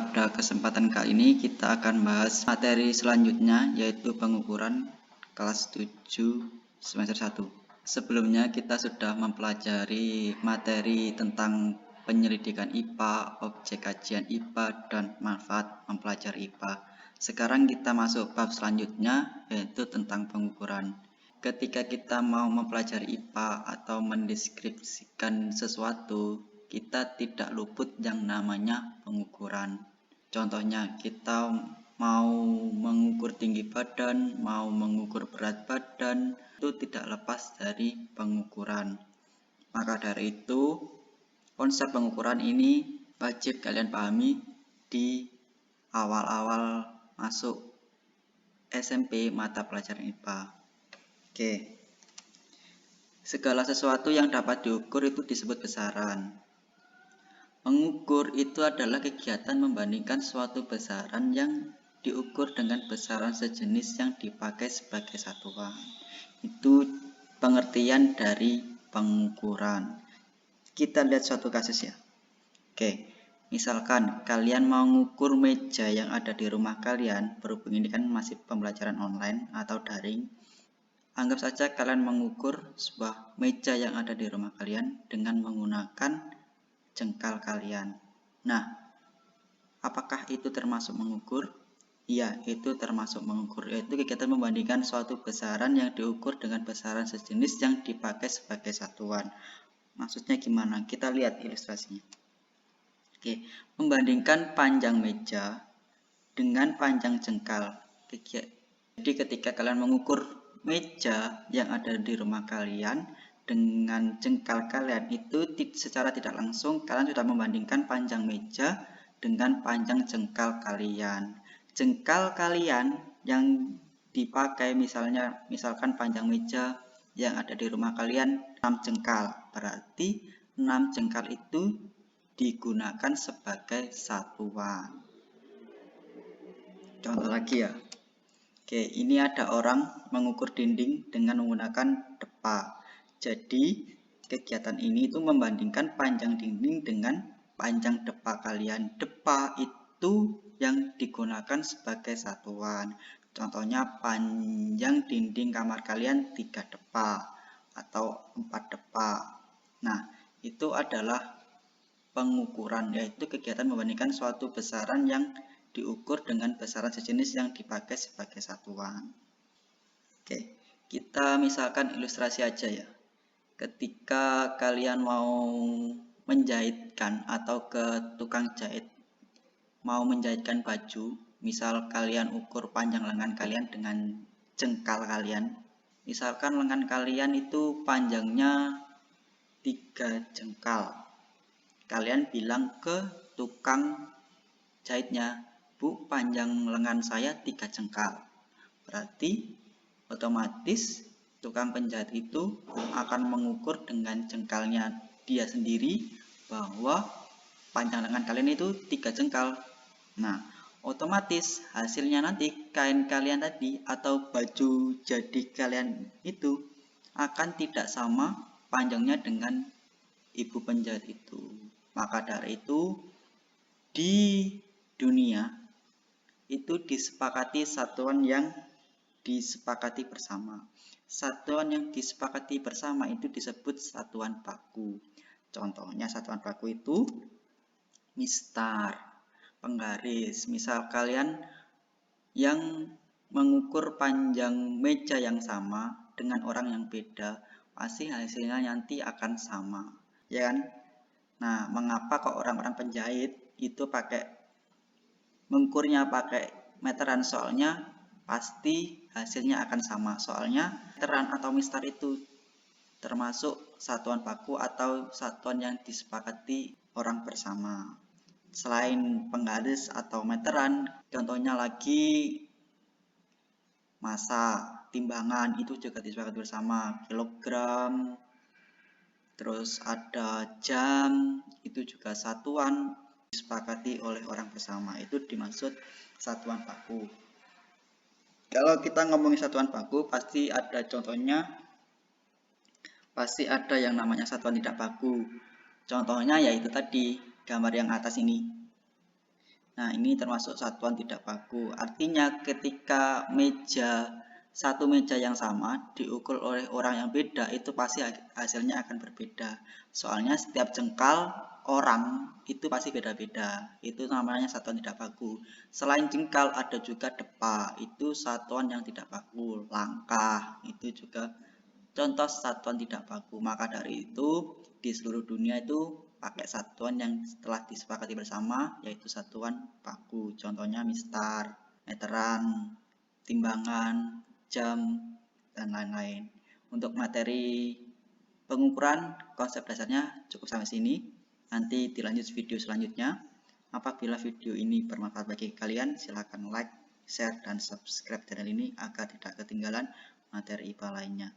Pada kesempatan kali ini kita akan bahas materi selanjutnya, yaitu pengukuran kelas 7 semester 1. Sebelumnya kita sudah mempelajari materi tentang penyelidikan IPA, objek kajian IPA, dan manfaat mempelajari IPA. Sekarang kita masuk bab selanjutnya, yaitu tentang pengukuran. Ketika kita mau mempelajari IPA atau mendeskripsikan sesuatu, kita tidak luput yang namanya pengukuran. Contohnya, kita mau mengukur tinggi badan, mau mengukur berat badan, itu tidak lepas dari pengukuran. Maka dari itu, konsep pengukuran ini wajib kalian pahami di awal-awal masuk SMP mata pelajaran IPA. Oke. Segala sesuatu yang dapat diukur itu disebut besaran. Mengukur itu adalah kegiatan membandingkan suatu besaran yang diukur dengan besaran sejenis yang dipakai sebagai satuan. Itu pengertian dari pengukuran. Kita lihat suatu kasus ya. Oke, misalkan kalian mau mengukur meja yang ada di rumah kalian, berhubung ini kan masih pembelajaran online atau daring. Anggap saja kalian mengukur sebuah meja yang ada di rumah kalian dengan menggunakan jengkal kalian. Nah, apakah itu termasuk mengukur? Iya, itu termasuk mengukur, yaitu kegiatan membandingkan suatu besaran yang diukur dengan besaran sejenis yang dipakai sebagai satuan. Maksudnya gimana? Kita lihat ilustrasinya. Oke, membandingkan panjang meja dengan panjang jengkal. Jadi ketika kalian mengukur meja yang ada di rumah kalian dengan jengkal kalian, itu secara tidak langsung kalian sudah membandingkan panjang meja dengan panjang jengkal kalian. Jengkal kalian yang dipakai misalkan panjang meja yang ada di rumah kalian 6 jengkal. Berarti 6 jengkal itu digunakan sebagai satuan. Contoh lagi ya. Oke, ini ada orang mengukur dinding dengan menggunakan depa. Jadi, kegiatan ini itu membandingkan panjang dinding dengan panjang depa kalian. Depa itu yang digunakan sebagai satuan. Contohnya panjang dinding kamar kalian 3 depa atau 4 depa. Nah, itu adalah pengukuran, yaitu kegiatan membandingkan suatu besaran yang diukur dengan besaran sejenis yang dipakai sebagai satuan. Oke, kita misalkan ilustrasi aja ya. Ketika kalian mau menjahitkan atau ke tukang jahit mau menjahitkan baju, misal kalian ukur panjang lengan kalian dengan jengkal kalian. Misalkan lengan kalian itu panjangnya 3 jengkal. Kalian bilang ke tukang jahitnya, "Bu, panjang lengan saya 3 jengkal." Berarti otomatis tukang penjahit itu akan mengukur dengan jengkalnya dia sendiri bahwa panjang lengan kalian itu 3 jengkal. Nah, otomatis hasilnya nanti kain kalian tadi atau baju jadi kalian itu akan tidak sama panjangnya dengan ibu penjahit itu. Maka dari itu di dunia itu disepakati satuan yang disepakati bersama. Satuan yang disepakati bersama itu disebut satuan baku. Contohnya satuan baku itu mistar, penggaris. Misal kalian yang mengukur panjang meja yang sama dengan orang yang beda, pasti hasilnya nanti akan sama, ya kan? Nah, mengapa kok orang-orang penjahit itu mengukurnya pakai meteran? Soalnya pasti hasilnya akan sama. Soalnya meteran atau mistar itu termasuk satuan baku atau satuan yang disepakati orang bersama. Selain penggaris atau meteran, contohnya lagi massa, timbangan itu juga disepakati bersama. Kilogram, terus ada jam, itu juga satuan disepakati oleh orang bersama. Itu dimaksud satuan baku. Kalau kita ngomongin satuan baku, pasti ada contohnya, pasti ada yang namanya satuan tidak baku. Contohnya yaitu tadi, gambar yang atas ini. Nah, ini termasuk satuan tidak baku. Artinya ketika satu meja yang sama diukur oleh orang yang beda, itu pasti hasilnya akan berbeda. Soalnya setiap jengkal orang itu pasti beda-beda. Itu namanya satuan tidak baku. Selain jengkal ada juga depa, itu satuan yang tidak baku. Langkah itu juga contoh satuan tidak baku. Maka dari itu di seluruh dunia itu pakai satuan yang telah disepakati bersama, yaitu satuan baku. Contohnya mistar, meteran, timbangan, jam, dan lain-lain. Untuk materi pengukuran konsep dasarnya cukup sampai sini. Nanti dilanjut video selanjutnya. Apabila video ini bermanfaat bagi kalian, silakan like, share, dan subscribe channel ini agar tidak ketinggalan materi IPA lainnya.